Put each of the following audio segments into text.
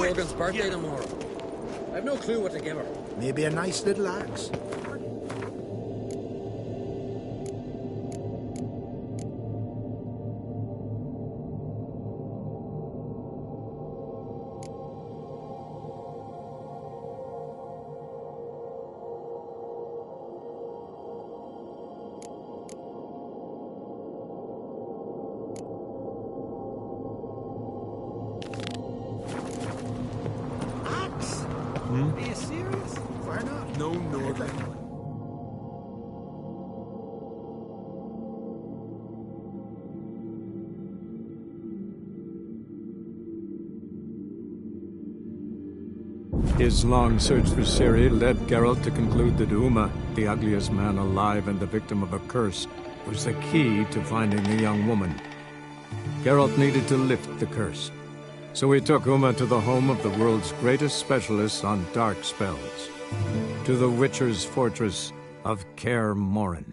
Morgan's birthday tomorrow. I've no clue what to give her. Maybe a nice little axe. Are you serious? Why not? No, Norman. His long search for Ciri led Geralt to conclude that Uma, the ugliest man alive and the victim of a curse, was the key to finding the young woman. Geralt needed to lift the curse, so he took Uma to the home of the world's greatest specialists on dark spells, to the Witcher's fortress of Kaer Morhen.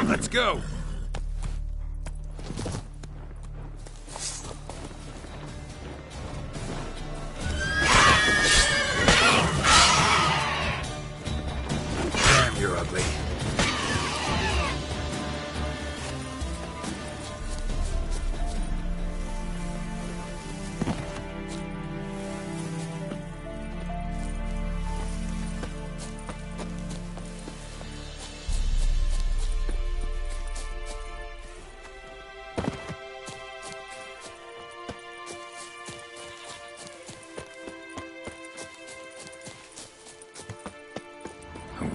Let's go! Damn, you're ugly.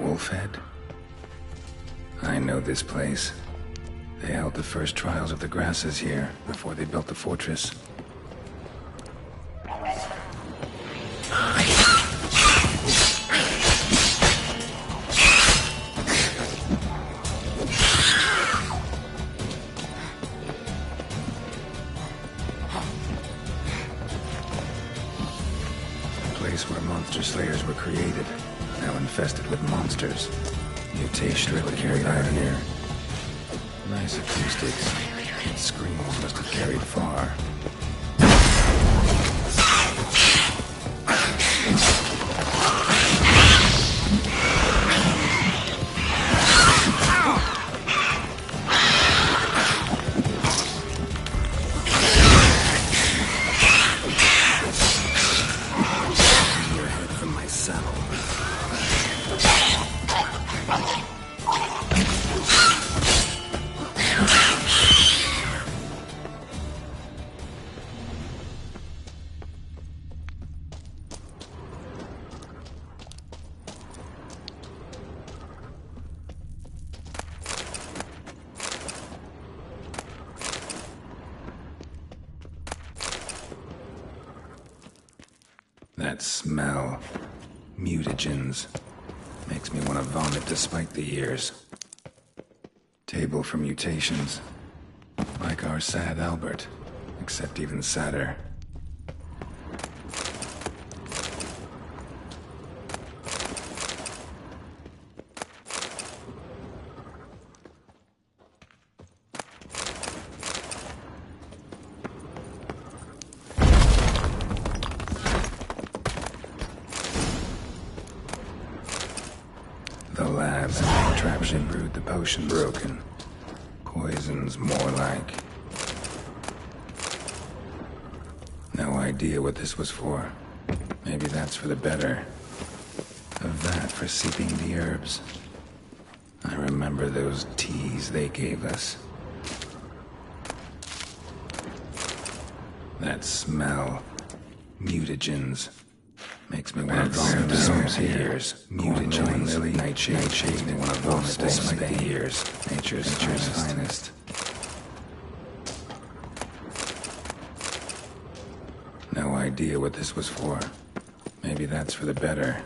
Wolfhead? I know this place. They held the first trials of the grasses here before they built the fortress. The place where monster slayers were created. Now infested with monsters. Mutation would carry out here. Nice acoustics. Its screams must have carried far. Your head from my saddle. That smell. Mutagens. Makes me want to vomit despite the years. Table for mutations. Like our sad Albert, except even sadder. The labs and contraption brewed the potions. Broken. Poisons, more like. No idea what this was for. Maybe that's for the better. A vat for seeping the herbs. I remember those teas they gave us. That smell. Mutagens. Makes me want to vomit despite the years. Mutagens, lily, nightshade, makes me want to vomit despite the years. Nature's finest. No idea what this was for. Maybe that's for the better.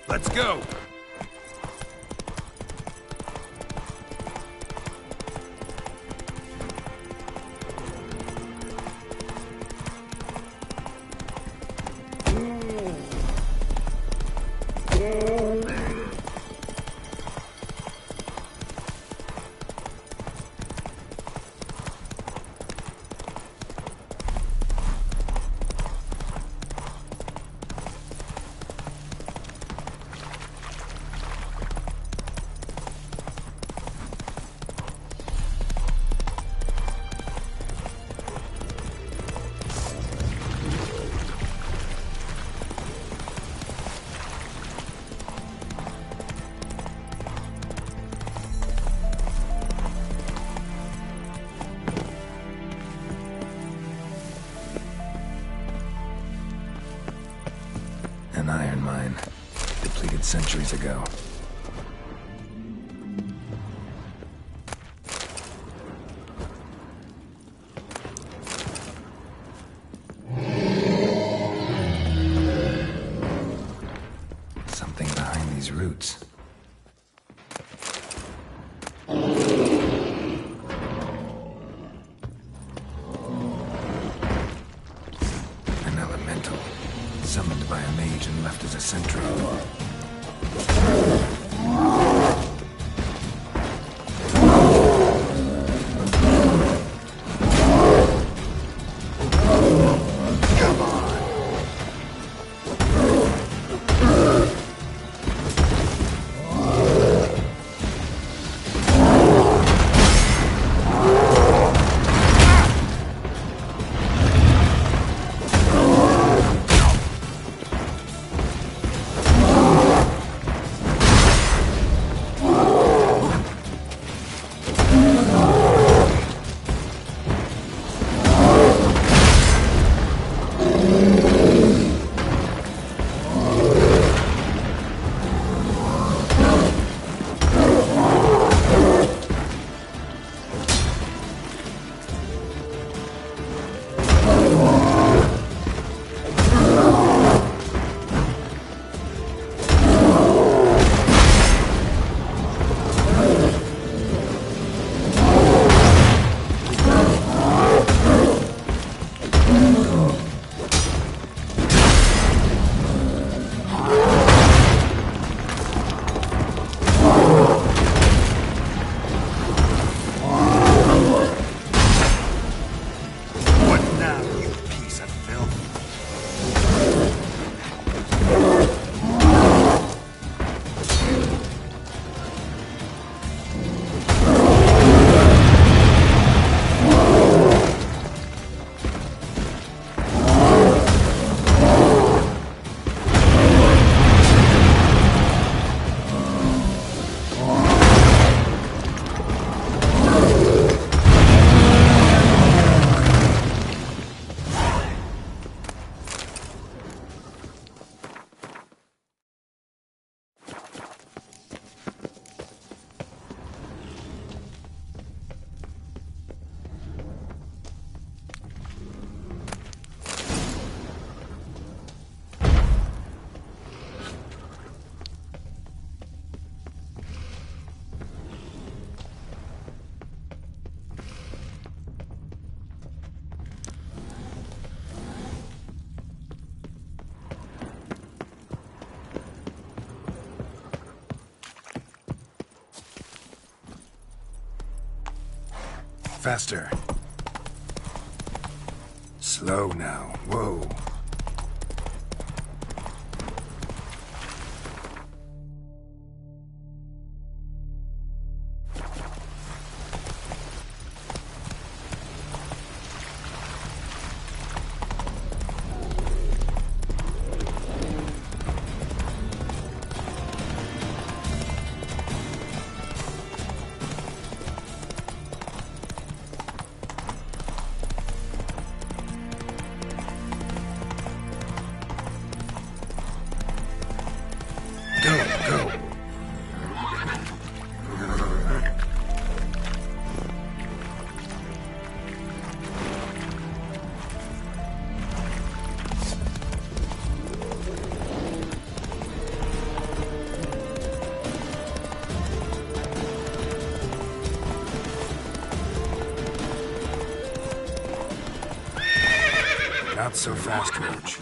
Let's go! An iron mine, depleted centuries ago. Something behind these roots. An elemental, summoned by a mage and left as a sentry. Faster. Slow now. Whoa. Go. Not so fast, Roach.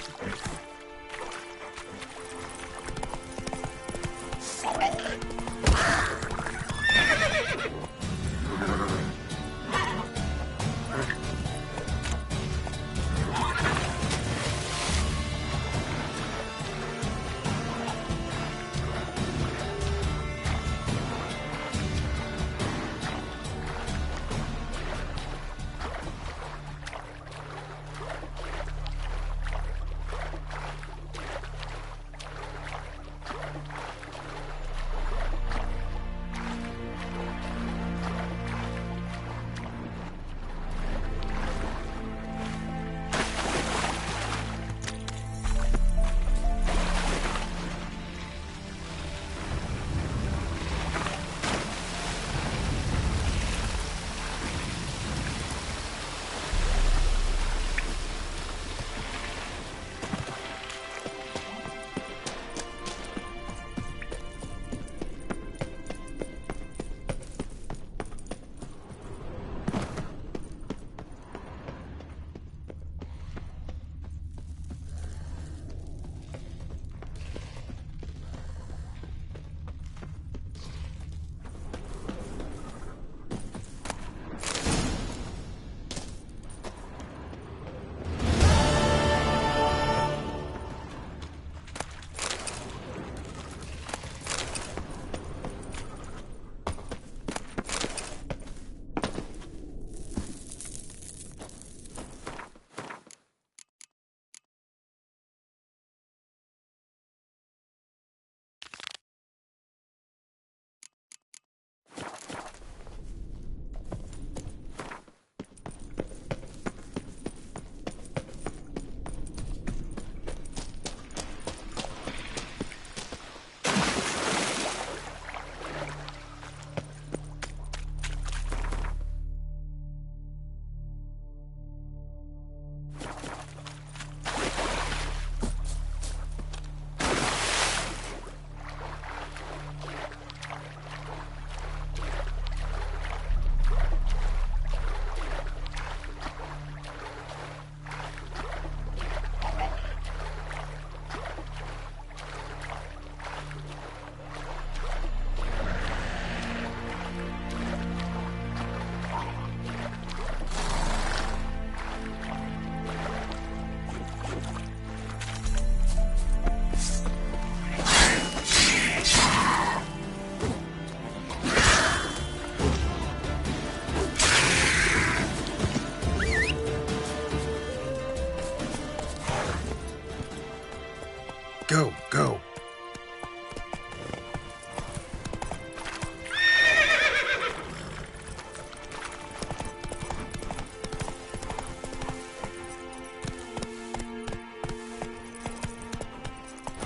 Go.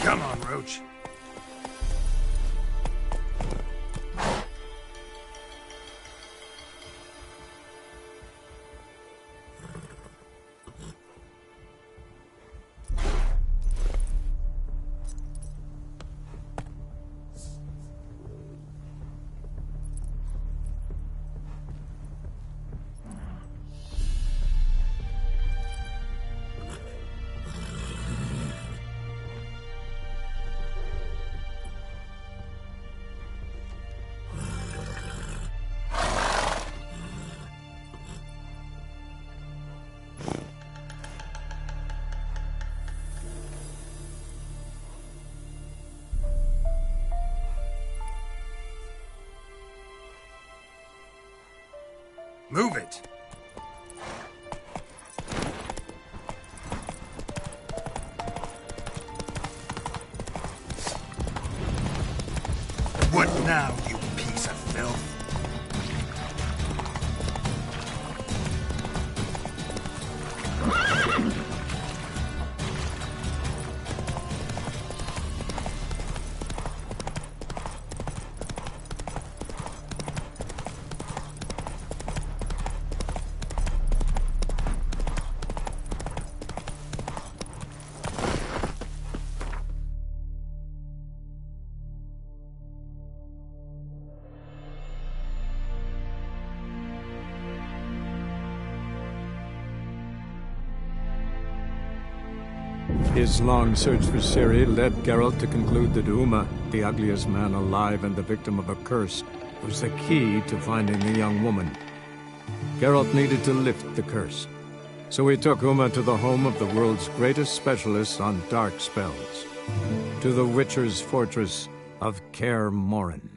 Come on, Roach. Move it! What now, you piece of filth? His long search for Ciri led Geralt to conclude that Uma, the ugliest man alive and the victim of a curse, was the key to finding the young woman. Geralt needed to lift the curse, so he took Uma to the home of the world's greatest specialist on dark spells, to the Witcher's fortress of Kaer Morhen.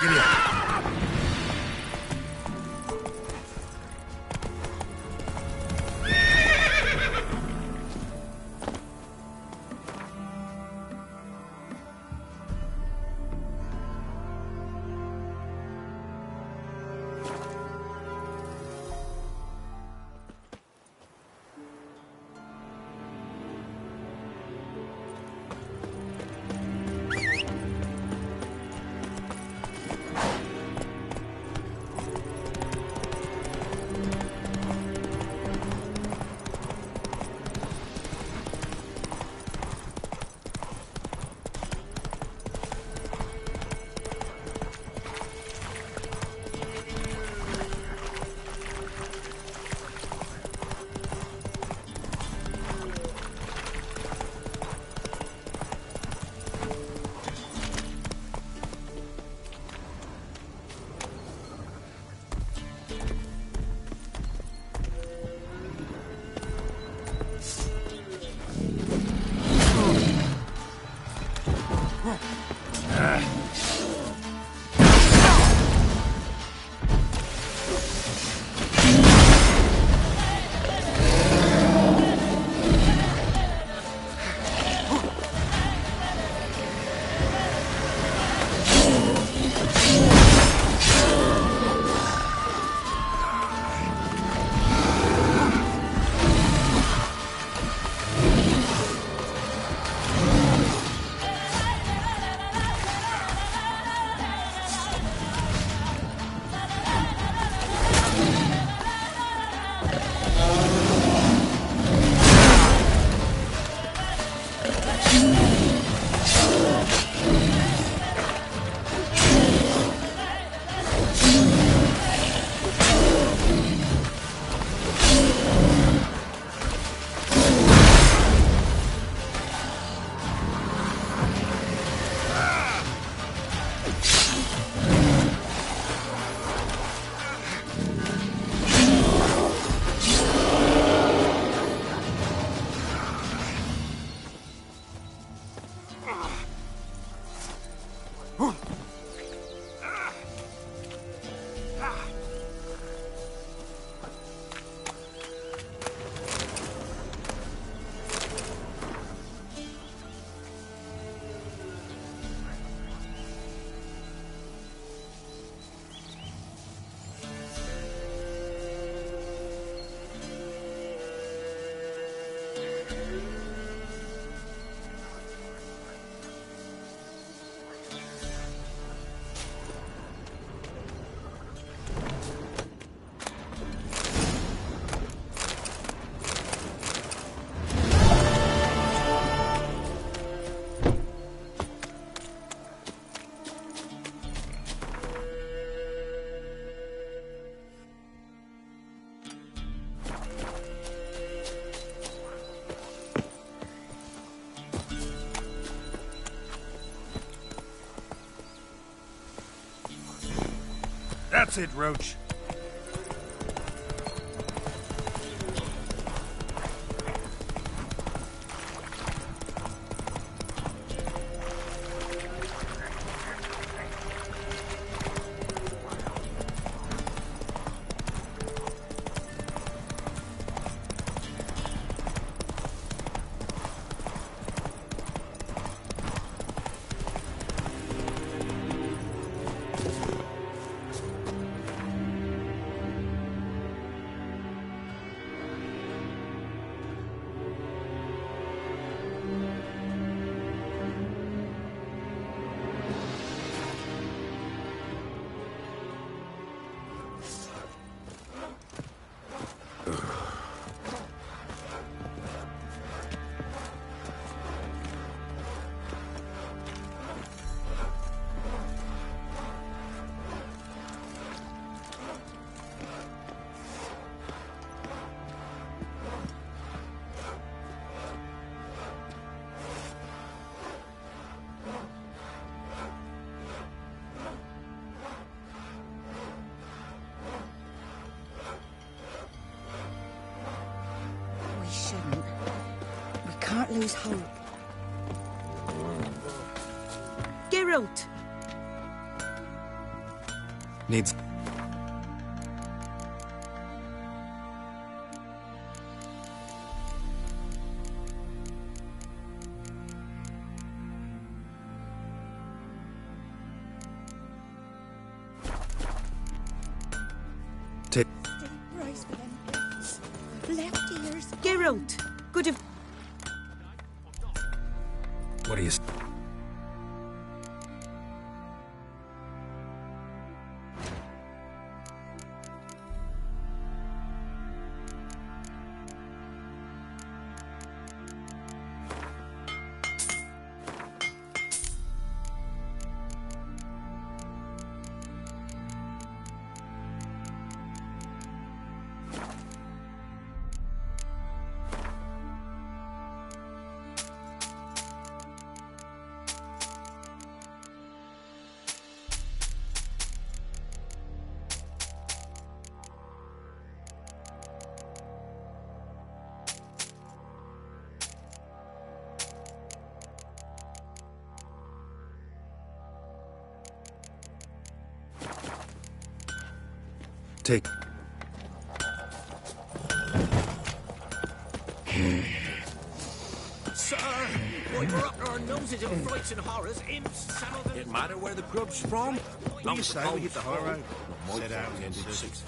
Giddy up. That's it, Roach. Can't lose hope. Geralt! Geralt. Good of... What do you... Take. Sir, why we're up to our noses in frights and horrors, imps, some of them... It matter where the grub's from? What do you say we hit the high road? Set out and ended 6.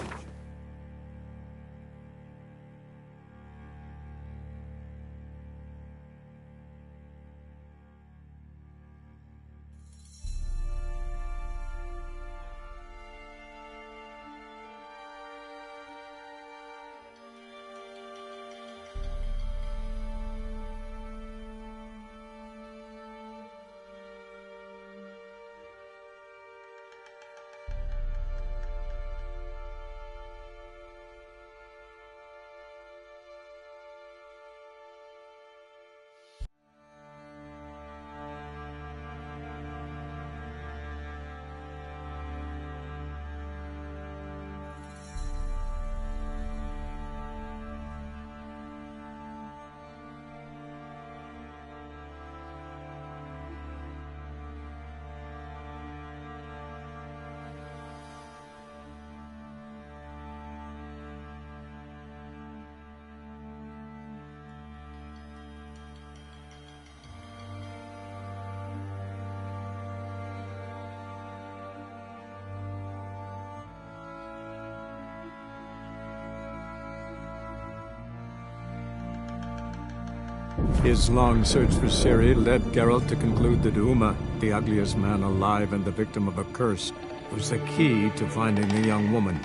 His long search for Ciri led Geralt to conclude that Uma, the ugliest man alive and the victim of a curse, was the key to finding the young woman.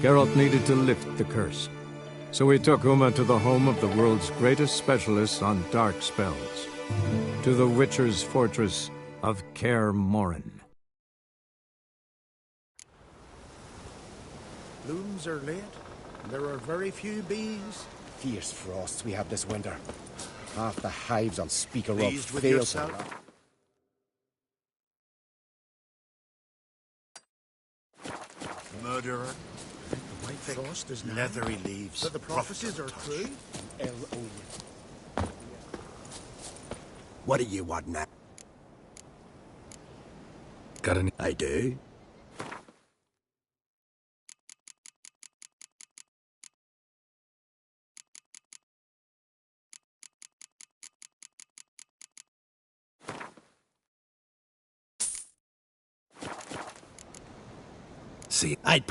Geralt needed to lift the curse, so he took Uma to the home of the world's greatest specialist on dark spells, to the Witcher's fortress of Kaer Morhen. Blooms are late, and there are very few bees. Fierce frosts we have this winter. Half the hives on Speaker Rock Pleased with fail yourself? Murderer. The white frost is now. Leathery leaves. But the prophecies are true. What do you want now? Got any... I do. See, I'd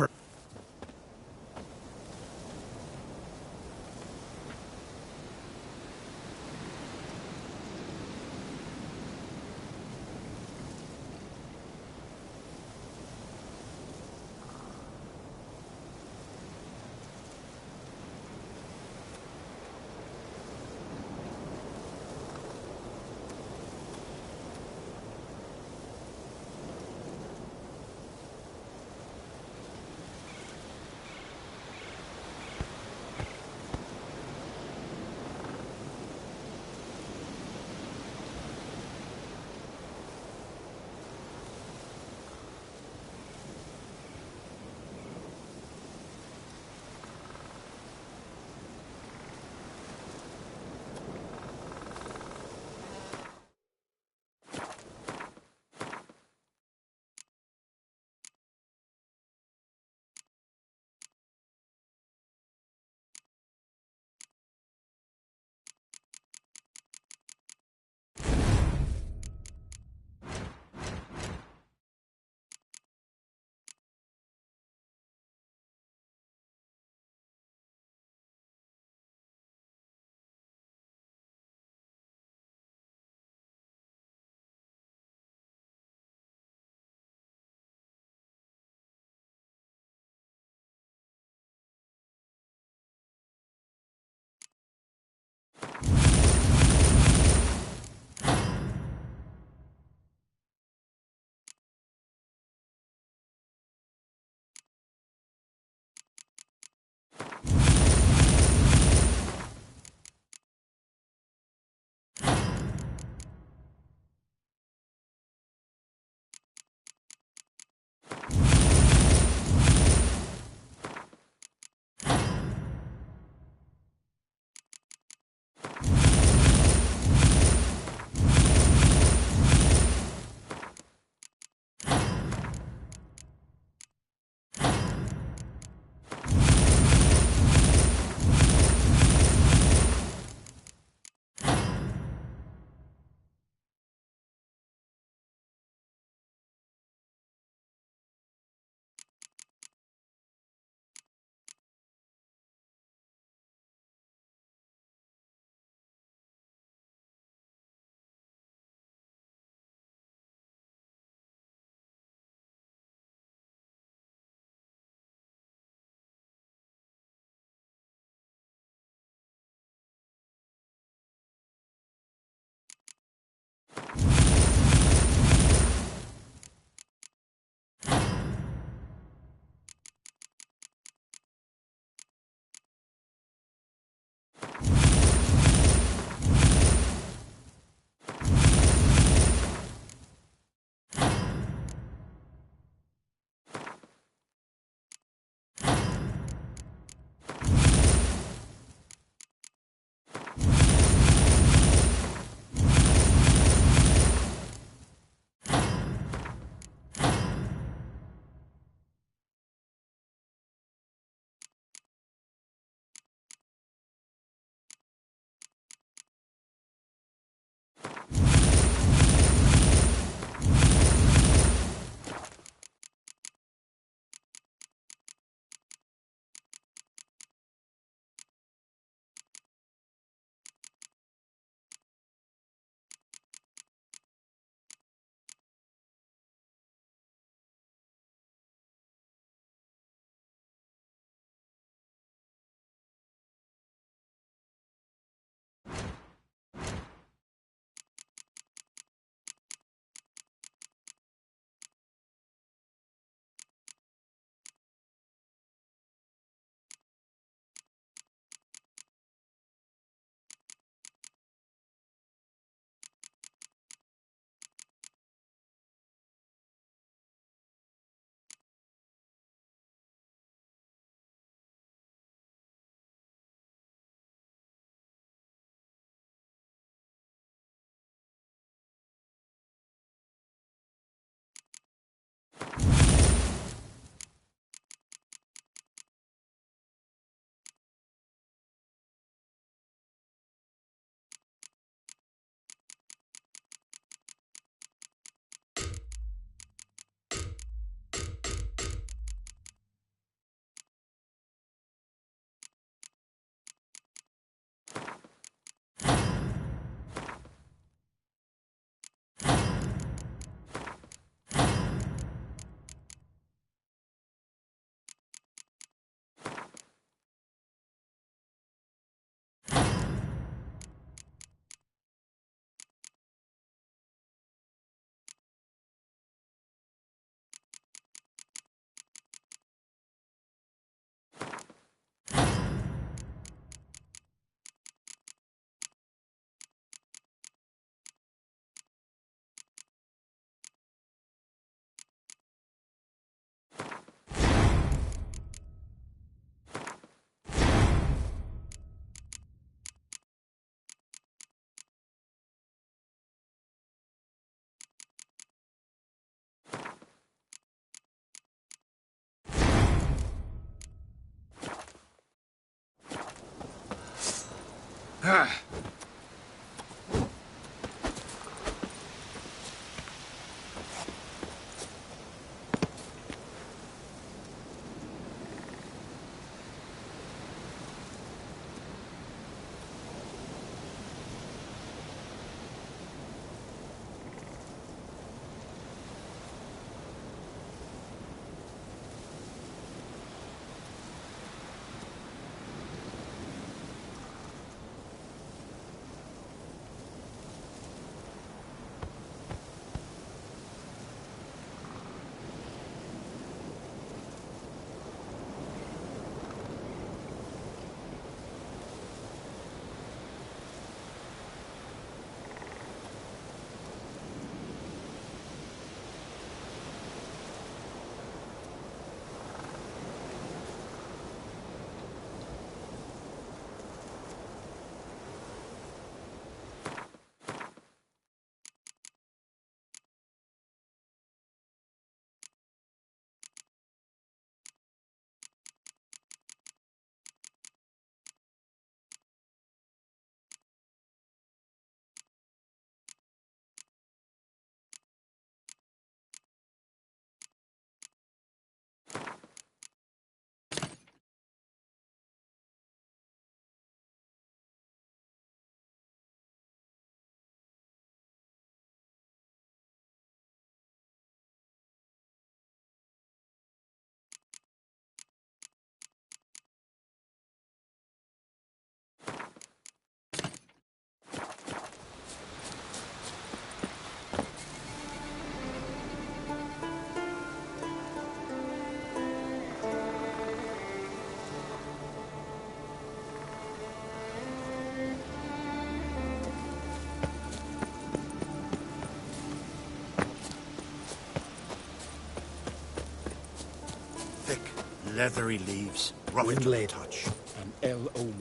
Thick, leathery leaves. Rough to the touch. An ill omen.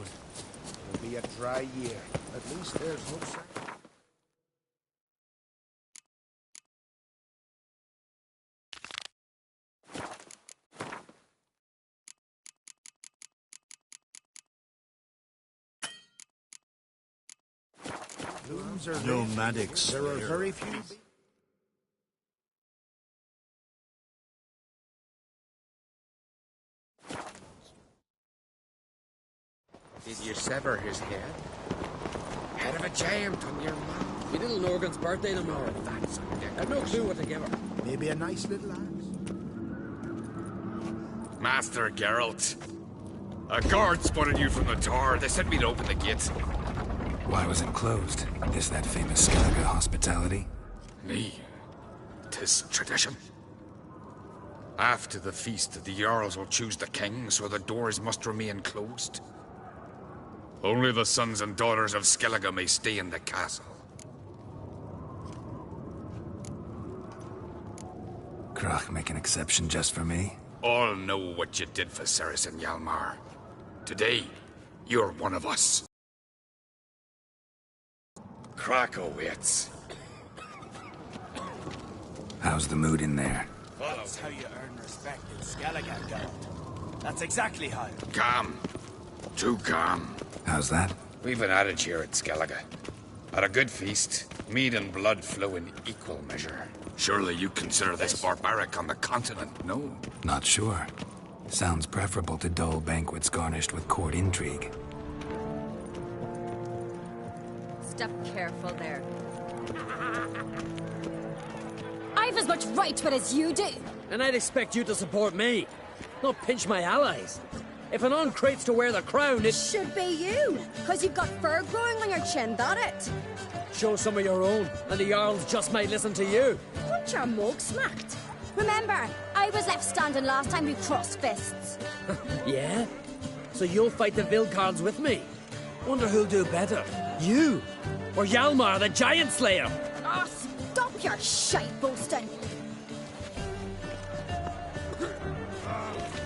It'll be a dry year. At least there's no sign. Blooms are Nomadics. There are very few. Did you sever his head? Head of a giant on your mouth. Your little Norgan's birthday tomorrow. That's I have no clue what to give her. Maybe a nice little axe. Master Geralt. A guard spotted you from the tower. They sent me to open the gates. Why was it closed? Is that famous Skellige hospitality? Me? 'Tis tradition. After the feast, the Jarls will choose the king, so the doors must remain closed. Only the sons and daughters of Skellige may stay in the castle. Crach make an exception just for me? All know what you did for Saracen Hjalmar. Today, you're one of us. Krakowitz. How's the mood in there? That's how you earn respect in Skellige, Geralt. That's exactly how. Calm. Too calm. How's that? We've an adage here at Skellige. At a good feast, mead and blood flow in equal measure. Surely you consider this barbaric on the continent, no? Not sure. Sounds preferable to dull banquets garnished with court intrigue. Step careful there. I've as much right to it as you do. And I'd expect you to support me, not pinch my allies. If an uncrate's to wear the crown, it Should be you, because you've got fur growing on your chin, that it? show some of your own, and the Jarls just might listen to you. Want your mug smacked? Remember, I was left standing last time you crossed fists. Yeah? So you'll fight the Vilcards with me? Wonder who'll do better, you or Hjalmar the Giant Slayer? Oh, stop your shite boasting.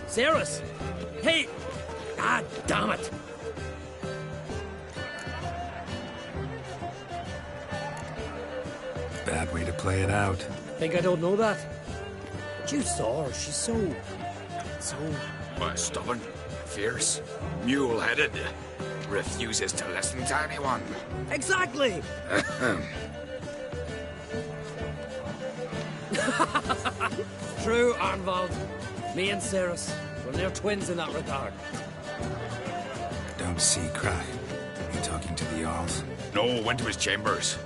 Cerys! Hey! Ah, damn it! Bad way to play it out. Think I don't know that? But you saw her, she's so... Stubborn, fierce, mule-headed. refuses to listen to anyone. Exactly! True, Arnvald. Me and Ceres, we're near twins in that regard. Don't see Crach. You talking to the Jarls? No, went to his chambers.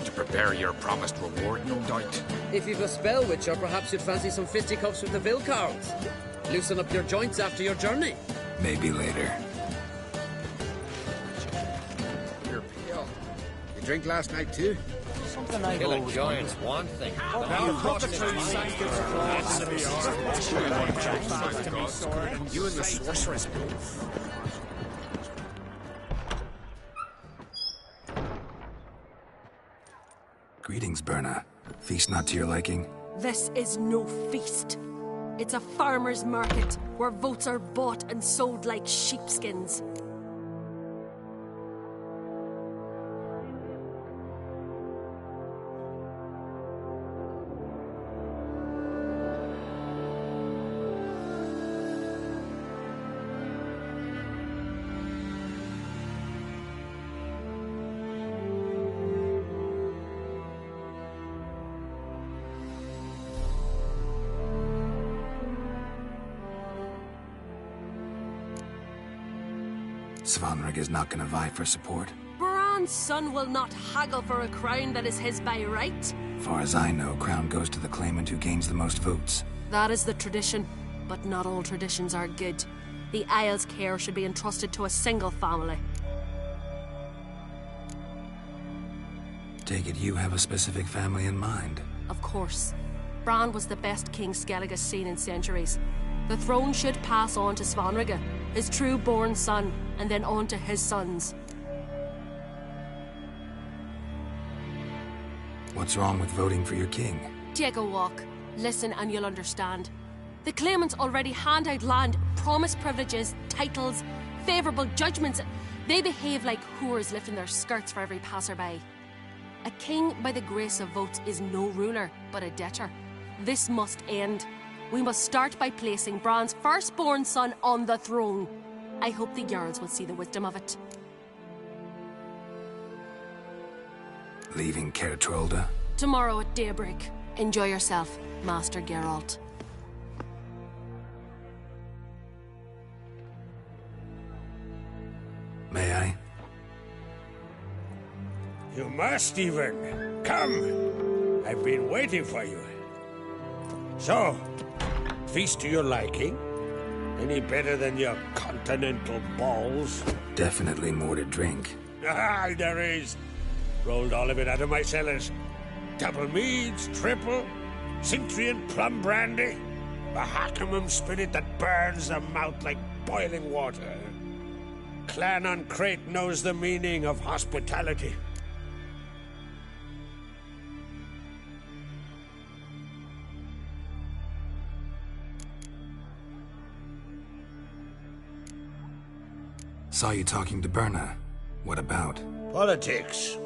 To prepare your promised reward, no doubt. If you've a spell, Witcher, perhaps you'd fancy some fisticuffs with the Vilcards. Loosen up your joints after your journey. Maybe later. You're pale. You drink last night too? Something I've always wanted. One thing. You and the sorceress both. Greetings, Berna. Feast not to your liking? This is no feast. It's a farmer's market where votes are bought and sold like sheepskins. Svanrig is not gonna vie for support. Bran's son will not haggle for a crown that is his by right. Far as I know, crown goes to the claimant who gains the most votes. That is the tradition, but not all traditions are good. The Isle's care should be entrusted to a single family. Take it you have a specific family in mind. Of course. Bran was the best king Skellig has seen in centuries. The throne should pass on to Svanrige, his true-born son, and then on to his sons. What's wrong with voting for your king? Take a walk. Listen and you'll understand. The claimants already hand out land, promise privileges, titles, favourable judgments. They behave like whores lifting their skirts for every passerby. A king by the grace of votes is no ruler, but a debtor. This must end. We must start by placing Bran's firstborn son on the throne. I hope the Jarls will see the wisdom of it. Leaving Caer Trolda? Tomorrow at daybreak. Enjoy yourself, Master Geralt. May I? You must, Stephen. Come. I've been waiting for you. So, feast to your liking? Any better than your continental balls? Definitely more to drink. Ah, there is. Rolled all of it out of my cellars. Double meads, triple, Cintrian plum brandy, a Hackamum spirit that burns the mouth like boiling water. Clan on Crate knows the meaning of hospitality. Saw you talking to Berna. What about? Politics.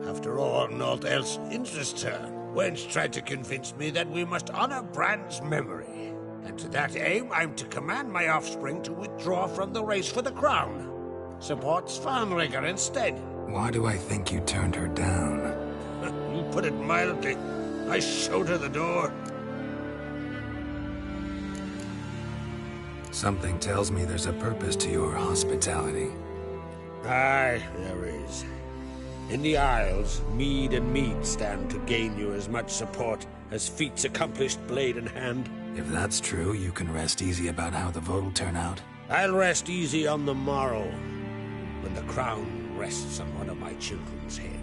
After all, naught else interests her. Wench tried to convince me that we must honor Bran's memory. And to that aim, I'm to command my offspring to withdraw from the race for the crown. Support Svanrige instead. Why do I think you turned her down? You put it mildly. I showed her the door. Something tells me there's a purpose to your hospitality. Aye, there is. In the Isles, mead and meat stand to gain you as much support as feats accomplished blade in hand. If that's true, you can rest easy about how the vote will turn out. I'll rest easy on the morrow, when the crown rests on one of my children's heads.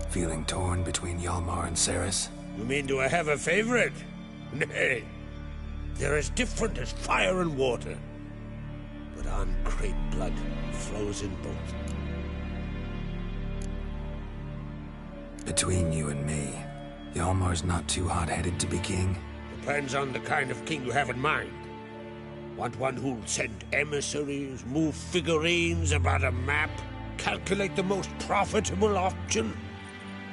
Feeling torn between Hjalmar and Ceres? You mean, do I have a favorite? Nay. They're as different as fire and water. But on Crate blood flows in both. Between you and me, Hjalmar's not too hot-headed to be king? Depends on the kind of king you have in mind. Want one who'll send emissaries, move figurines about a map, calculate the most profitable option?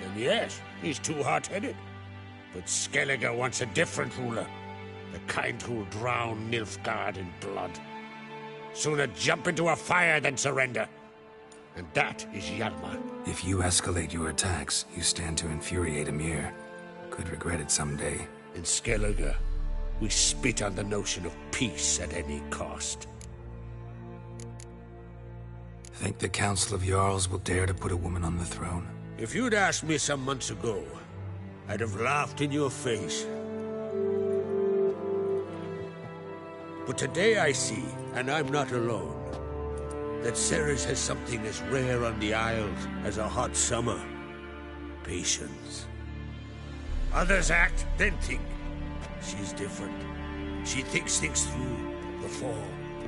Then yes, he's too hot-headed. But Skellige wants a different ruler. The kind who'll drown Nilfgaard in blood. Sooner jump into a fire than surrender. And that is Hjalmar. If you escalate your attacks, you stand to infuriate Emir. Could regret it someday. In Skellige, we spit on the notion of peace at any cost. Think the Council of Jarls will dare to put a woman on the throne? If you'd asked me some months ago, I'd have laughed in your face. But today I see, and I'm not alone, that Ceres has something as rare on the Isles as a hot summer. Patience. Others act, then think. She's different. She thinks things through, the for,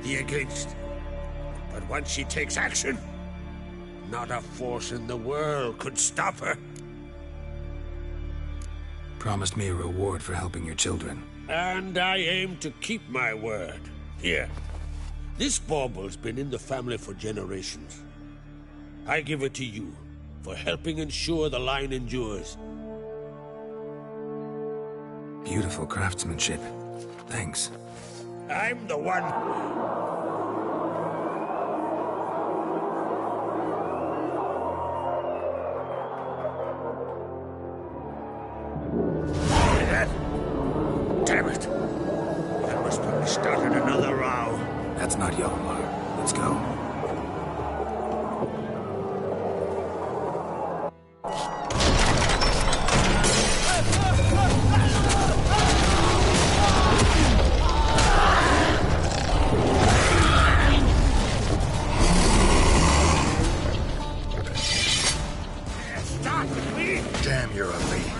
the against. But once she takes action, not a force in the world could stop her. Promised me a reward for helping your children. And I aim to keep my word. Here. This bauble's been in the family for generations. I give it to you, for helping ensure the line endures. Beautiful craftsmanship. Thanks. I'm the one. Damn it! That must have started another row. That's not Hjalmar. Let's go. Damn, you're a lead.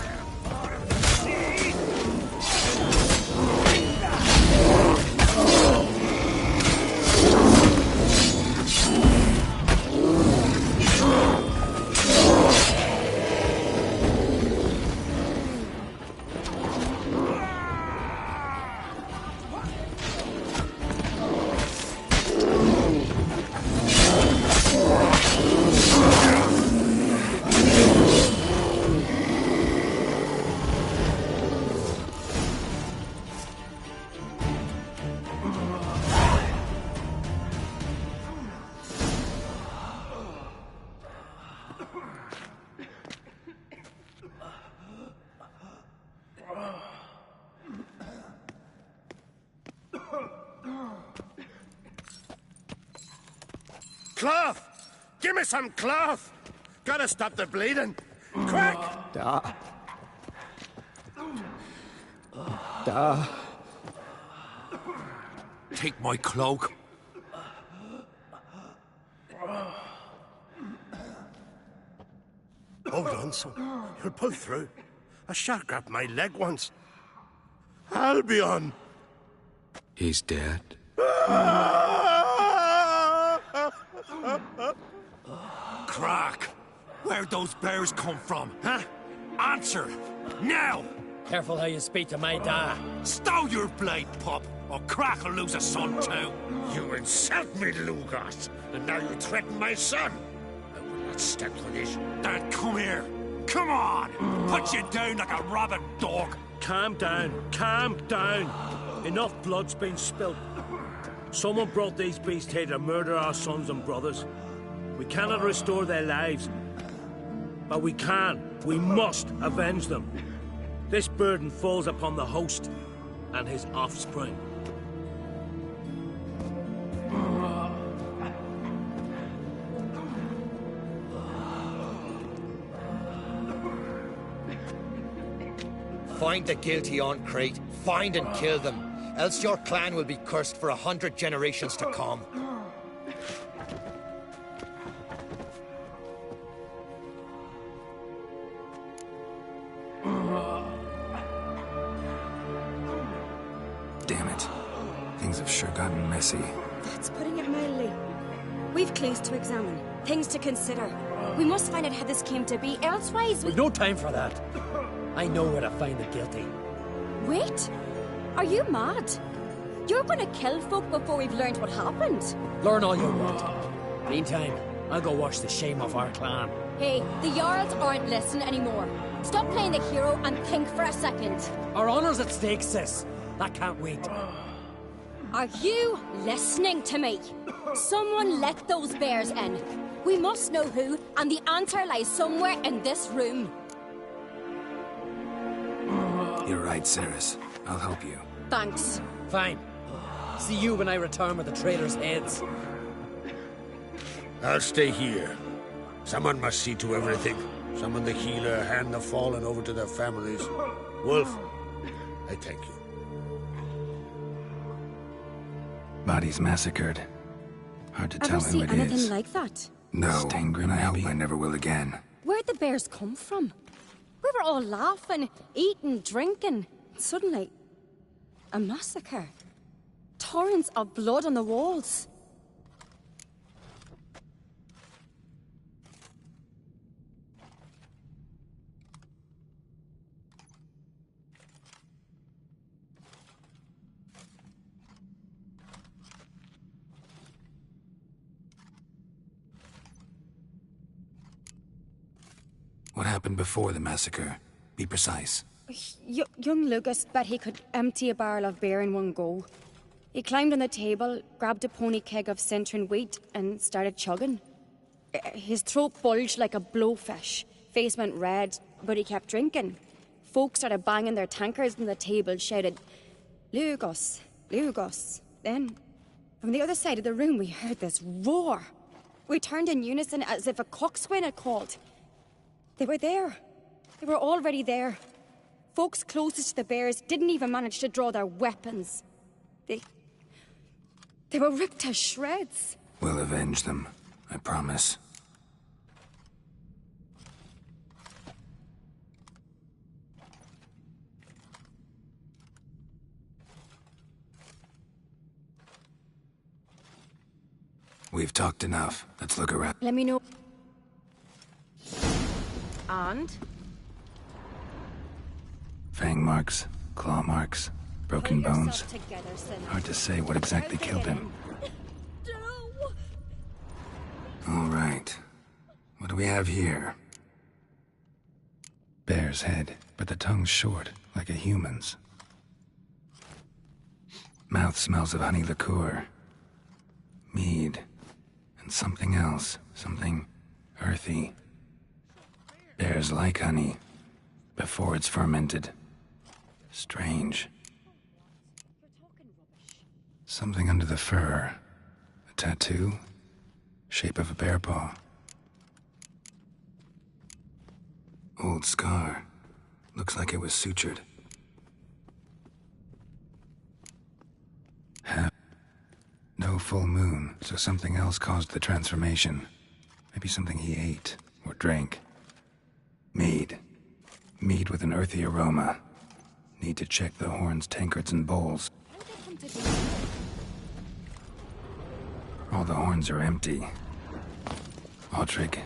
Cloth! Give me some cloth! Gotta stop the bleeding! Quick! Take my cloak. Hold on, son. You'll pull through. A shark grabbed my leg once. Albion! He's dead. Crack! Where'd those bears come from, huh? Answer! Now! Careful how you speak to my dad. Stow your blade, pup, or Crack will lose a son too. You insult me, Lugos, and now you threaten my son. I will not stand for this. Dad, come here. Come on! Put you down like a rabid dog. Calm down. Calm down. Enough blood's been spilt. Someone brought these beasts here to murder our sons and brothers. We cannot restore their lives. But we can. We must avenge them. This burden falls upon the host and his offspring. Find the guilty on Crete. Find and kill them. Else your clan will be cursed for 100 generations to come. Damn it. Things have sure gotten messy. That's putting it mildly. We've clues to examine, things to consider. We must find out how this came to be, elsewise We've no time for that. I know where to find the guilty. Wait! Are you mad? You're gonna kill folk before we've learned what happened? Learn all you want. Meantime, I'll go wash the shame off our clan. Hey, the Jarls aren't listening anymore. Stop playing the hero and think for a second. Our honor's at stake, sis. I can't wait. Are you listening to me? Someone let those bears in. We must know who, and the answer lies somewhere in this room. You're right, Cerys. I'll help you. Thanks. Fine. See you when I return with the traitors' heads. I'll stay here. Someone must see to everything. Summon the healer, hand the fallen over to their families. Wolf, I thank you. Bodies massacred. Hard to tell Ever who see it anything is. like that? No, and I hope I never will again. Where'd the bears come from? We were all laughing, eating, drinking. Suddenly, a massacre. Torrents of blood on the walls. What happened before the massacre? Be precise. Young Lucas bet he could empty a barrel of beer in one go. He climbed on the table, grabbed a pony keg of Centron wheat, and started chugging. His throat bulged like a blowfish, face went red, but he kept drinking. Folks started banging their tankards on the table, shouted, "Lugos, Lugos." Then, from the other side of the room, we heard this roar. We turned in unison as if a coxswain had called. They were there. They were already there. Folks closest to the bears didn't even manage to draw their weapons. They were ripped to shreds. We'll avenge them, I promise. We've talked enough. Let's look around. Let me know. And? Fang marks, claw marks, broken Pull bones. yourself together, Sin. Hard to say what exactly killed him. All right. What do we have here? Bear's head, but the tongue's short, like a human's. Mouth smells of honey liqueur. Mead. And something else. Something earthy. Bears like honey. Before it's fermented. Strange. Something under the fur. A tattoo? Shape of a bear paw. Old scar. Looks like it was sutured. No full moon, so something else caused the transformation. Maybe something he ate or drank. Mead. Mead with an earthy aroma. Need to check the horns, tankards, and bowls. All the horns are empty. Autrig.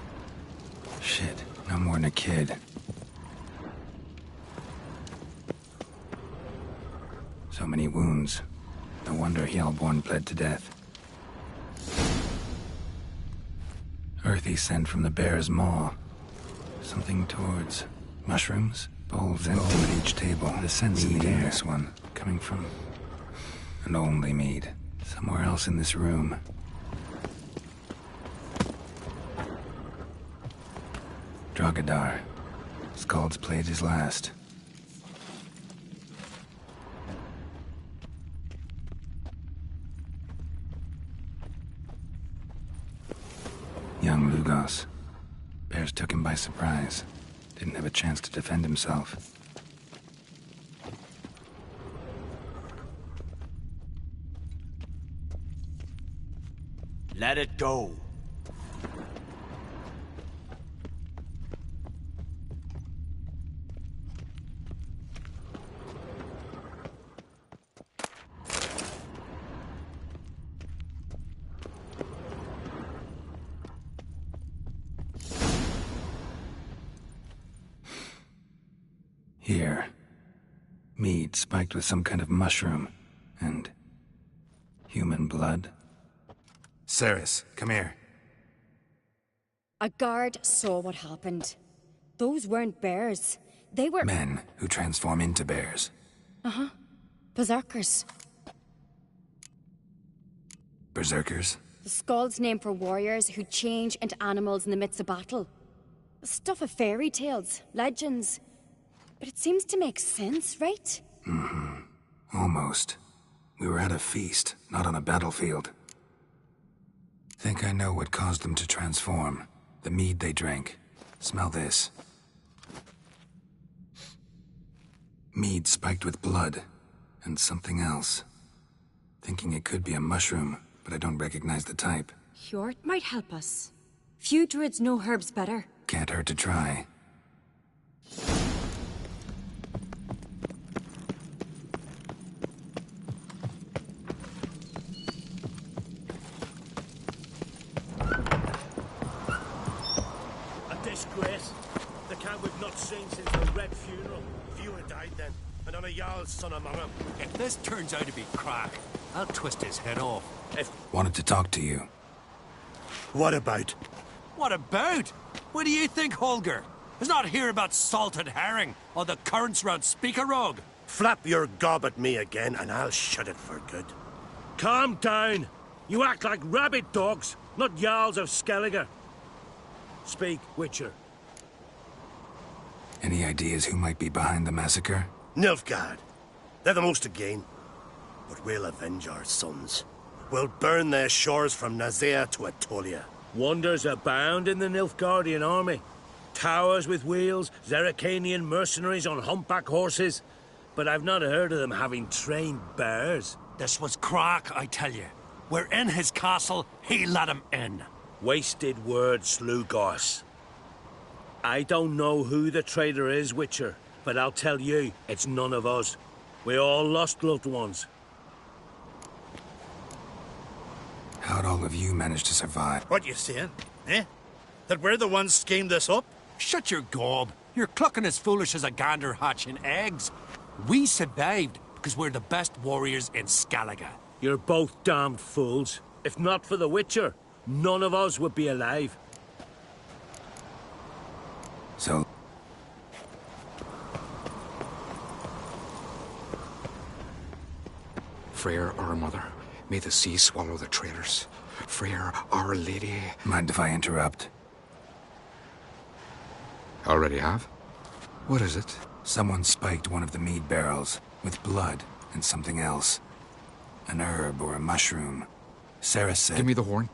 Shit, no more than a kid. So many wounds. No wonder Hellborn bled to death. Earthy scent from the bear's maw. Something towards mushrooms? Bowls empty at each table. The scent's in the air. This one, coming from... and only mead. Somewhere else in this room. Drogadar. Skald's played his last. Young Lugos. Bears took him by surprise. Didn't have a chance to defend himself. Let it go. Here. Mead spiked with some kind of mushroom. And... human blood. Cerys, come here. A guard saw what happened. Those weren't bears. They were... Men who transform into bears. Uh-huh. Berserkers. Berserkers? The Skald's name for warriors who change into animals in the midst of battle. Stuff of fairy tales, legends. But it seems to make sense, right? Mm-hmm. Almost. We were at a feast, not on a battlefield. Think I know what caused them to transform. The mead they drank. Smell this. Mead spiked with blood. And something else. Thinking it could be a mushroom, but I don't recognize the type. Hjort might help us. Few druids know herbs better. Can't hurt to try. A disgrace. The camp we've not seen since the Red Funeral. Few had died then, and on a Jarl's son among them. If this turns out to be crack, I'll twist his head off. Wanted to talk to you. What about? What about? What do you think, Holger? Is not here about salted herring or the currents round Speakerog. Flap your gob at me again, and I'll shut it for good. Calm down. You act like rabid dogs, not Jarls of Skellige. Speak, Witcher. Any ideas who might be behind the massacre? Nilfgaard. They're the most to gain. But we'll avenge our sons. We'll burn their shores from Nazea to Atolia. Wonders abound in the Nilfgaardian army. Towers with wheels, Zerrikanian mercenaries on humpback horses. But I've not heard of them having trained bears. This was crack, I tell you. We're in his castle, he let him in. Wasted words, Slugos. I don't know who the traitor is, Witcher, but I'll tell you, it's none of us. We all lost loved ones. How'd all of you manage to survive? What you saying? Eh? That we're the ones schemed this up? Shut your gob. You're clucking as foolish as a gander hatching eggs. We survived because we're the best warriors in Skellige. You're both damned fools. If not for the Witcher, none of us would be alive. So... Freyr, our mother, may the sea swallow the traitors. Freyr, our lady... Mind if I interrupt? Already have? What is it? Someone spiked one of the mead barrels with blood and something else. An herb or a mushroom. Sarah said... Give me the horn.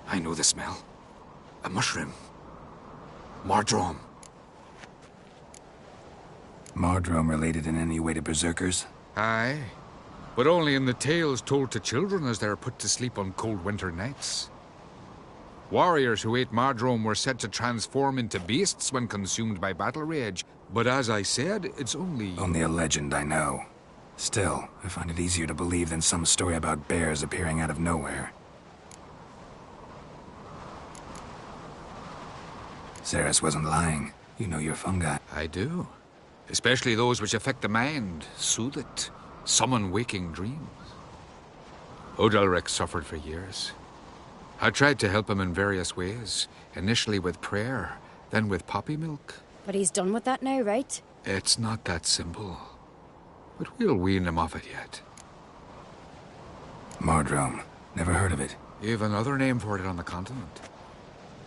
I know the smell. A mushroom. Mardrome. Mardrome related in any way to berserkers? Aye. But only in the tales told to children as they're put to sleep on cold winter nights. Warriors who ate Mardrome were said to transform into beasts when consumed by battle rage. But as I said, it's only... Only a legend, I know. Still, I find it easier to believe than some story about bears appearing out of nowhere. Ceres wasn't lying. You know your fungi. I do. Especially those which affect the mind, soothe it, summon waking dreams. Odalric suffered for years. I tried to help him in various ways, initially with prayer, then with poppy milk. But he's done with that now, right? It's not that simple. But we'll wean him off it yet. Mardrome. Never heard of it. You have another name for it on the continent.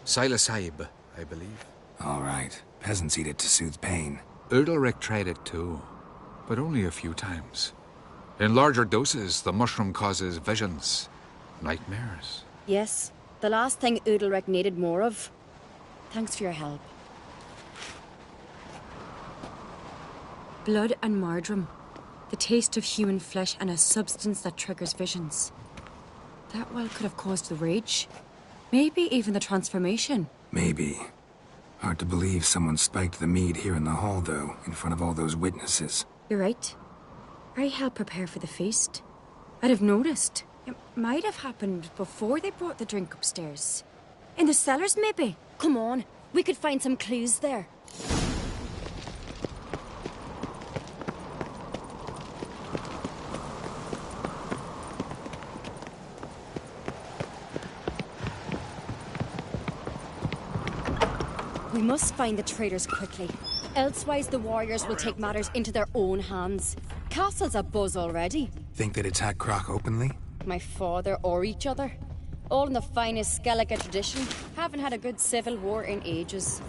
Silasaib, I believe. All right. Peasants eat it to soothe pain. Udalric tried it too, but only a few times. In larger doses, the mushroom causes visions, nightmares. Yes, the last thing Udalric needed more of. Thanks for your help. Blood and Mardrome. The taste of human flesh and a substance that triggers visions. That well could have caused the rage. Maybe even the transformation. Maybe. Hard to believe someone spiked the mead here in the hall, though, in front of all those witnesses. You're right. I helped prepare for the feast. I'd have noticed. It might have happened before they brought the drink upstairs. In the cellars, maybe? Come on, we could find some clues there. We must find the traitors quickly. Elsewise, the warriors will take matters into their own hands. Castle's abuzz already. Think they'd attack Croc openly? My father or each other. All in the finest Skellige tradition. Haven't had a good civil war in ages.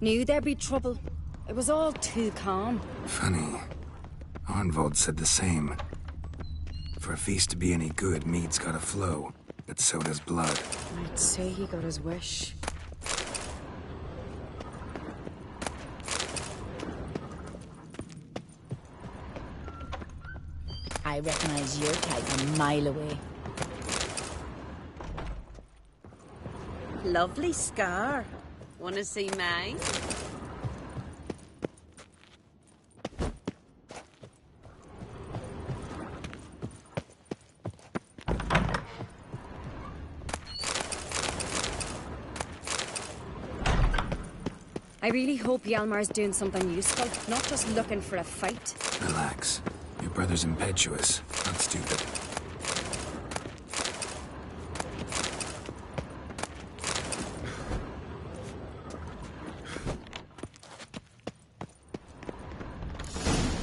Knew there'd be trouble. It was all too calm. Funny. Arnvold said the same. For a feast to be any good, mead's gotta flow, but so does blood. I'd say he got his wish. I recognize your type a mile away. Lovely scar. Wanna see mine? I really hope Hjalmar's doing something useful, not just looking for a fight. Relax. Your brother's impetuous, not stupid.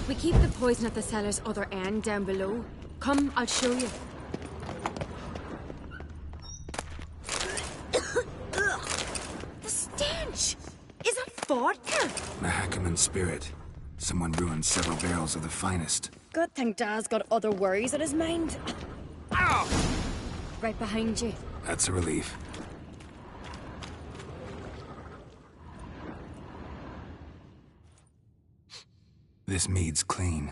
We keep the poison at the cellar's other end down below. Come, I'll show you. The stench! Is it vodka? Mahakaman spirit. Someone ruined several barrels of the finest. Good thing Dad's got other worries on his mind. Ow! Right behind you. That's a relief. This mead's clean.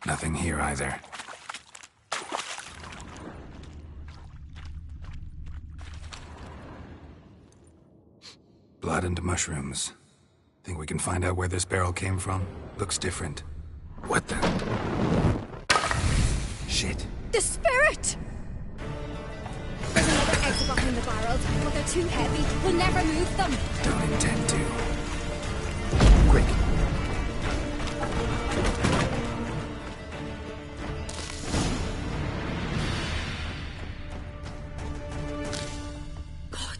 Nothing here either. Blood and mushrooms. Think we can find out where this barrel came from? Looks different. What the? Shit. The spirit! There's another exit behind the barrels, but they're too heavy. We'll never move them. Don't intend to. Quick. God,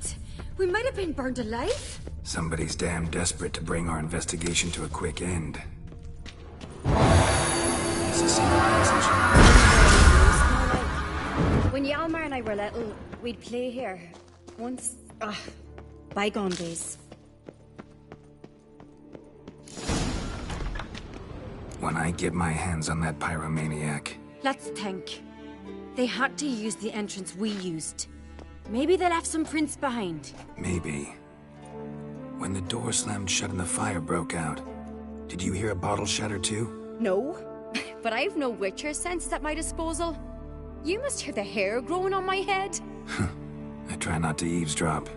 we might have been burned alive. Somebody's damn desperate to bring our investigation to a quick end. It's a secret passage. When Hjalmar and I were little, we'd play here. Once... bygone days. When I get my hands on that pyromaniac, Let's think. They had to use the entrance we used. Maybe they left some prints behind. maybe. When the door slammed shut and the fire broke out, did you hear a bottle shatter too? No, but I've no Witcher senses at my disposal. You must hear the hair growing on my head. I try not to eavesdrop.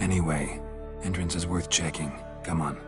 Anyway, entrance is worth checking. Come on.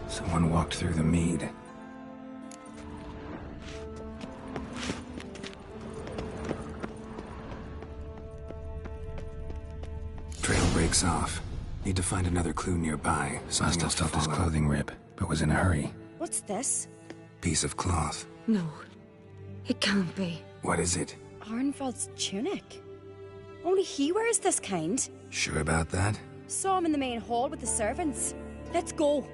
Someone walked through the mead. Trail breaks off. Need to find another clue nearby. Must have felt his clothing rip, but was in a hurry. What's this? Piece of cloth. No, it can't be. What is it? Arnvald's tunic. Only he wears this kind. Sure about that? Saw him in the main hall with the servants. Let's go.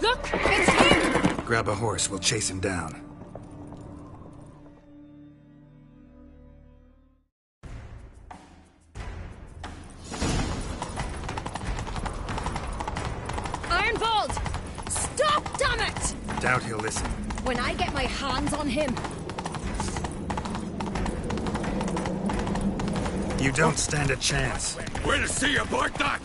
Look! It's here! Grab a horse, we'll chase him down. Ironvold! Stop, damn it! Doubt he'll listen. When I get my hands on him... You don't stand a chance. We'll see about that!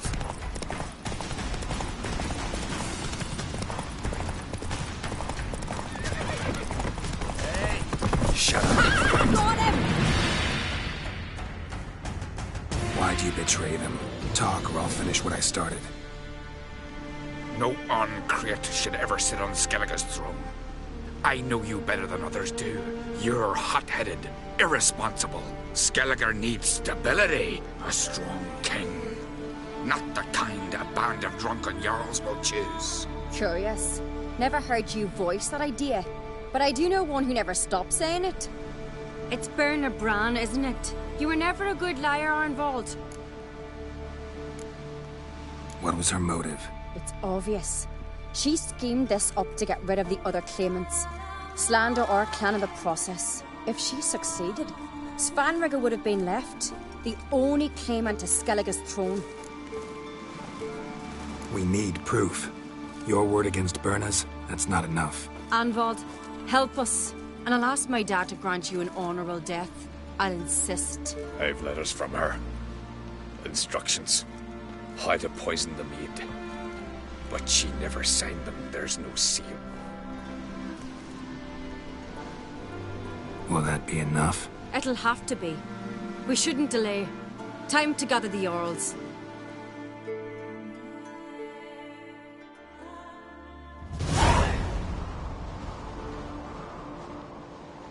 Shut up. Got him! Why'd you betray them? Talk or I'll finish what I started. No Ancrate should ever sit on Skellige's throne. I know you better than others do. You're hot-headed, irresponsible. Skellige needs stability, a strong king. Not the kind a band of drunken jarls will choose. Curious. Never heard you voice that idea. But I do know one who never stops saying it. It's Berna Bran, isn't it? You were never a good liar, Arnvald. What was her motive? It's obvious. She schemed this up to get rid of the other claimants. Slander our clan in the process. If she succeeded, Svanrige would have been left, the only claimant to Skellige's throne. We need proof. Your word against Berna's, that's not enough. Anvald, help us, and I'll ask my dad to grant you an honourable death. I'll insist. I've letters from her. Instructions. How to poison the mead. But she never signed them. There's no seal. Will that be enough? It'll have to be. We shouldn't delay. Time to gather the Jarls.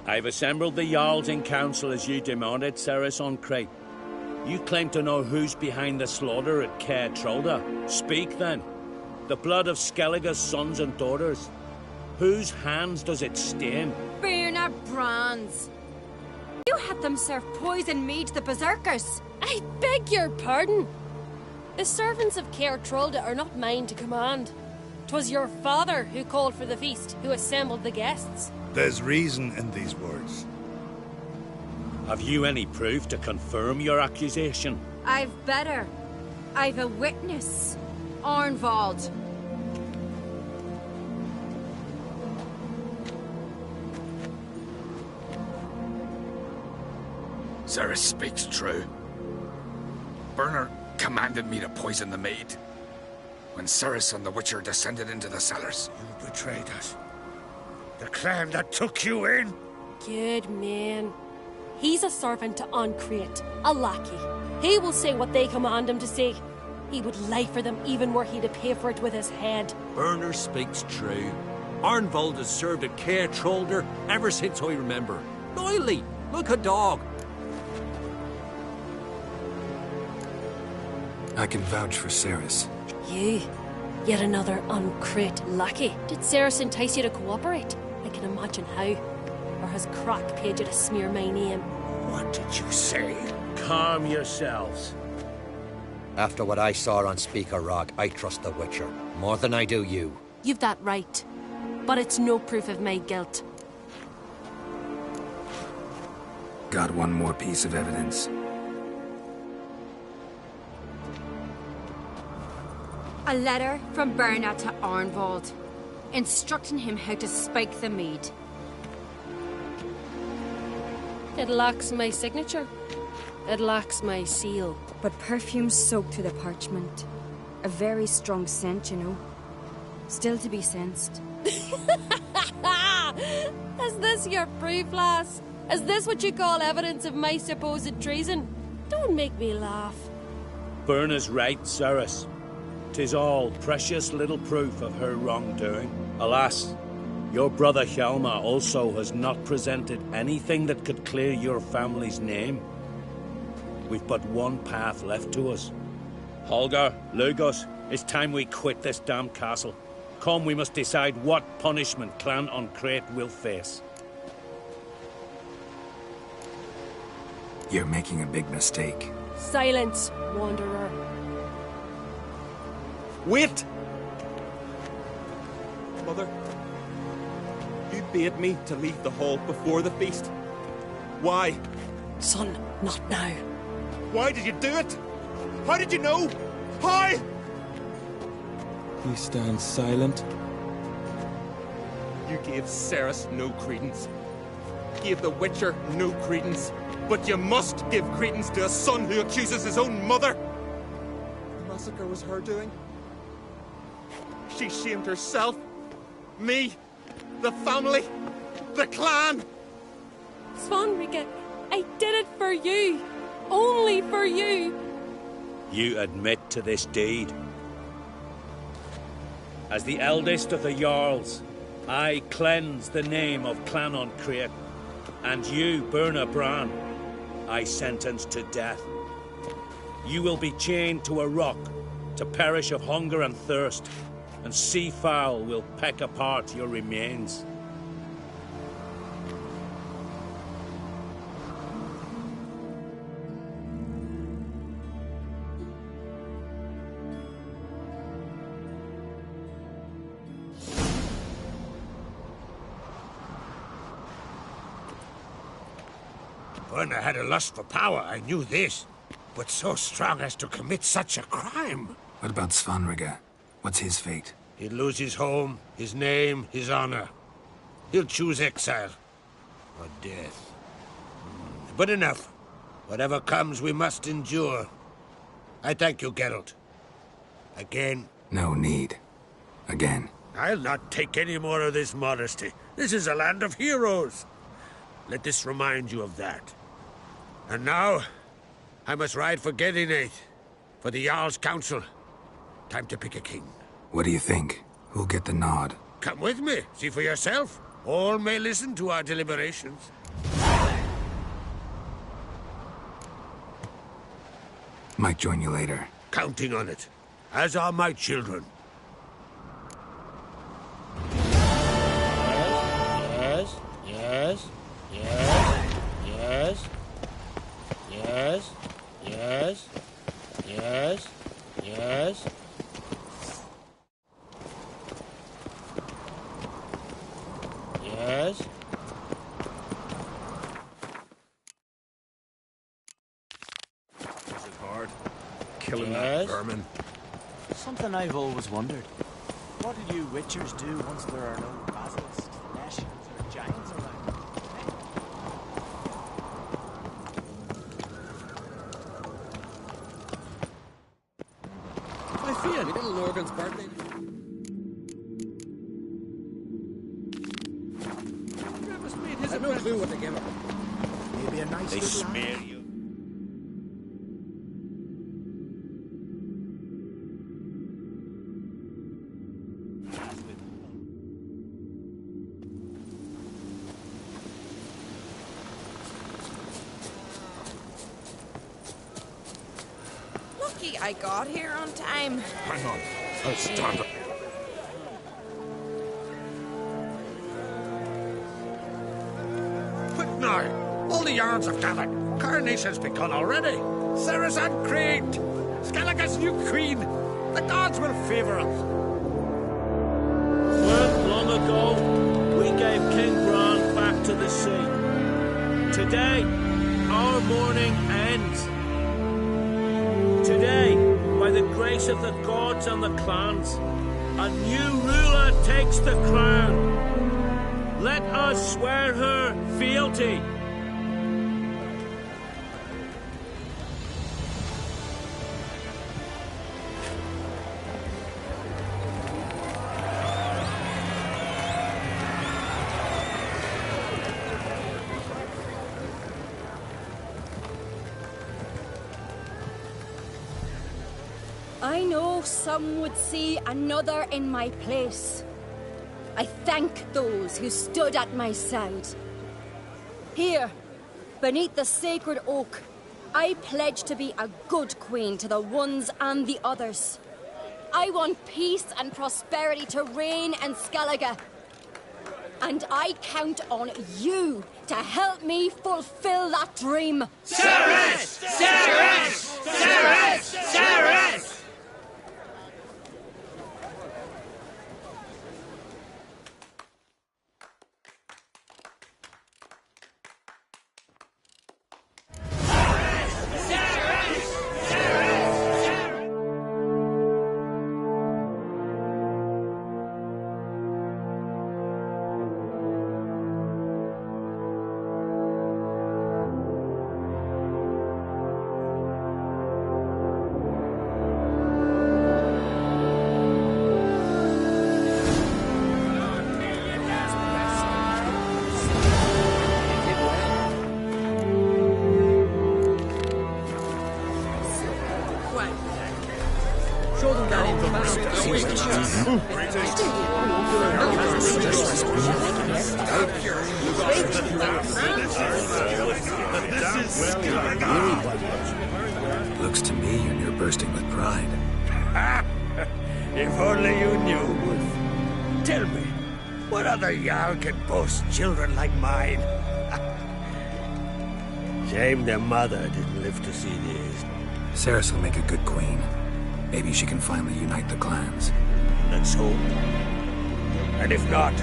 I've assembled the Jarls in council as you demanded, Cerys Ancrate. You claim to know who's behind the slaughter at Caer Trolda. Speak then. The blood of Skellige's sons and daughters. Whose hands does it stain? Berna Bran's. You had them serve poison mead to the berserkers. I beg your pardon. The servants of Caer Trolda are not mine to command. 'Twas your father who called for the feast, who assembled the guests. There's reason in these words. Have you any proof to confirm your accusation? I've better. I've a witness. Arnvald. Cerys speaks true. Berna commanded me to poison the maid. When Cerys and the Witcher descended into the cellars. You betrayed us. The clan that took you in. Good man. He's a servant to Ancrate, a lackey. He will say what they command him to say. He would lie for them even were he to pay for it with his head. Berner speaks true. Arnvald has served at Caer Trolda ever since I remember. Loyally, like a dog. I can vouch for Cerys. You? Yet another Ancrate lackey. Did Cerys entice you to cooperate? I can imagine how. Or has Crack paid you to smear my name? What did you say? Calm yourselves. After what I saw on Speaker Rock, I trust the Witcher. More than I do you. You've that right. But it's no proof of my guilt. Got one more piece of evidence. A letter from Berna to Arnvald, instructing him how to spike the mead. It lacks my signature. It lacks my seal. But perfume soaked through the parchment. A very strong scent, you know. Still to be sensed. Is this your proof, lass? Is this what you call evidence of my supposed treason? Don't make me laugh. Berna's right, Cerys. 'Tis all precious little proof of her wrongdoing. Alas, your brother Hjalmar also has not presented anything that could clear your family's name. We've but one path left to us. Holger, Lugos, it's time we quit this damn castle. Come, we must decide what punishment Clan Ancrate will face. You're making a big mistake. Silence, wanderer. Wait! Mother, bade me to leave the hall before the feast. Why? Son, not now. Why did you do it? How did you know? How? He stands silent. You gave Ceres no credence. Gave the Witcher no credence. But you must give credence to a son who accuses his own mother. The massacre was her doing. She shamed herself, me, the family, the clan. Svanrige, I did it for you. Only for you. You admit to this deed. As the eldest of the Jarls, I cleanse the name of Clannon Create, and you, Berna Bran, I sentence to death. You will be chained to a rock to perish of hunger and thirst, and sea fowl will peck apart your remains. Berna had a lust for power, I knew this. But so strong as to commit such a crime. What about Svanrige? What's his fate? He'll lose his home, his name, his honor. He'll choose exile. Or death. But enough. Whatever comes, we must endure. I thank you, Geralt. Again. No need. Again. I'll not take any more of this modesty. This is a land of heroes. Let this remind you of that. And now, I must ride for Gedinath, for the Jarl's Council. Time to pick a king. What do you think? Who'll get the nod? Come with me, see for yourself. All may listen to our deliberations. Might join you later. Counting on it, as are my children. Yes, yes, yes, yes, yes, yes, yes, yes. Yes. Is it hard? Killing Yes. that vermin. Something I've always wondered. What do you Witchers do once there are no basilisks, Neshans, or giants around? I feel little Morgan's birthday. I have no clue what to give him. Maybe a nice They little smear you. Lucky I got here on time. Hang on, I'll start it. Quick now! All the Jarls have gathered. Coronation's begun already. Saracen Creed! Skellige's new queen! The gods will favor us. When long ago we gave King Bran back to the sea. Today, our mourning ends. Today, by the grace of the gods and the clans, a new ruler takes the crown. Let us swear her fealty. I know some would see another in my place. I thank those who stood at my side. Here, beneath the sacred oak, I pledge to be a good queen to the ones and the others. I want peace and prosperity to reign in Skellige. And I count on you to help me fulfill that dream. Ceres! Ceres! Ceres! Ceres! Looks to me you're bursting with pride. If only you knew, Wolf. Tell me, what other Jarl can boast children like mine? Shame their mother didn't live to see these. Cerys will make a good queen. Maybe she can finally unite the clans. Let's hope. And if not,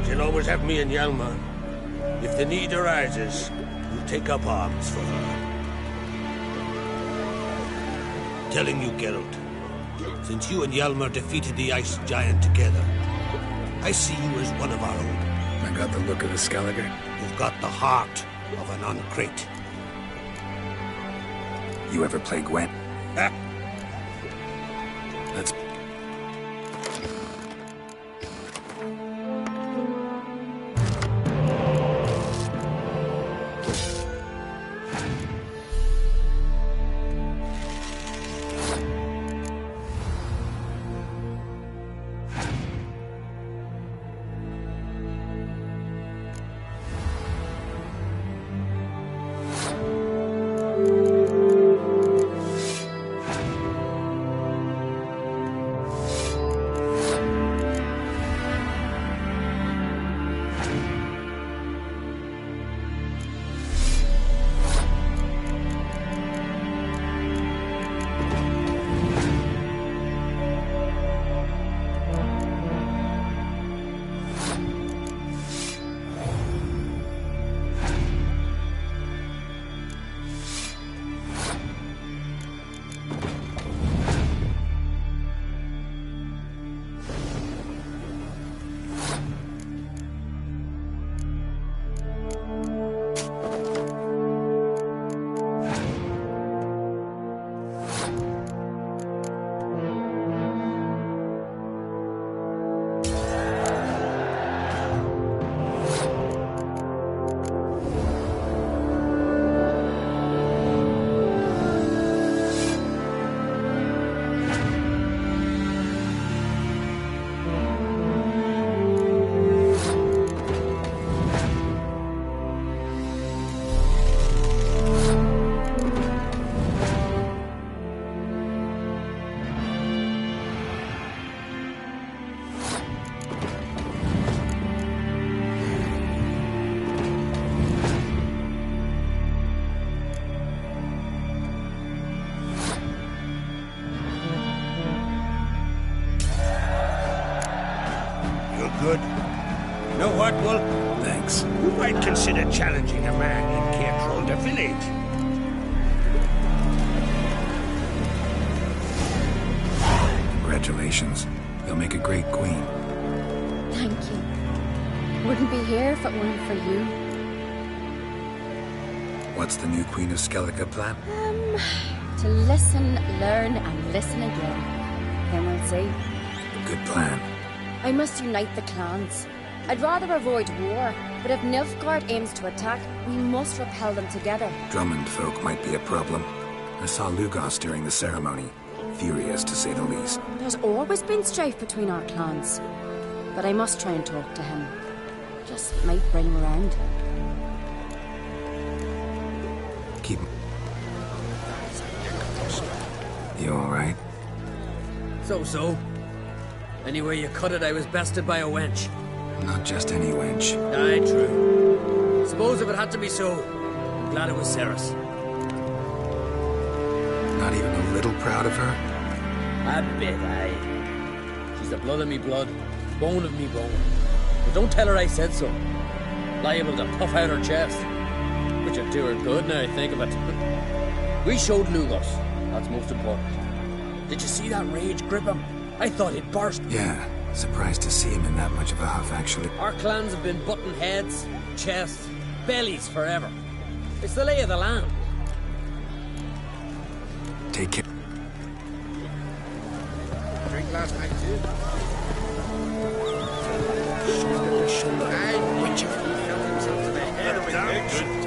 she'll always have me and Hjalmar. If the need arises, we'll take up arms for her. Telling you, Geralt, since you and Hjalmar defeated the Ice Giant together, I see you as one of our own. I got the look of a Skelliger. You've got the heart of an Uncrate. You ever play Gwent? Let's... Good. Know what, Wolf? Thanks. You might consider challenging a man in Cairtrolda village. Congratulations. You'll make a great queen. Thank you. Wouldn't be here if it weren't for you. What's the new Queen of Skellige plan? To listen, learn, and listen again. Then we'll see. Good plan. I must unite the clans. I'd rather avoid war, but if Nilfgaard aims to attack, we must repel them together. Drummond folk might be a problem. I saw Lugos during the ceremony. Furious, to say the least. There's always been strife between our clans. But I must try and talk to him. Just might bring him around. Keep him. You alright? So. Anyway you cut it, I was bested by a wench. Not just any wench. Aye, true. Suppose if it had to be so, I'm glad it was Cerys. Not even a little proud of her? A bit, aye. She's the blood of me blood, bone of me bone. But don't tell her I said so. Liable to puff out her chest. Which would do her good now I think of it. We showed Lugos. That's most important. Did you see that rage grip him? I thought he'd burst. Yeah, surprised to see him in that much of a huff, actually. Our clans have been button heads, chests, bellies forever. It's the lay of the land. Take care. Drink last night, too. Shoulder to shoulder. Witcher felt himself to the head of it.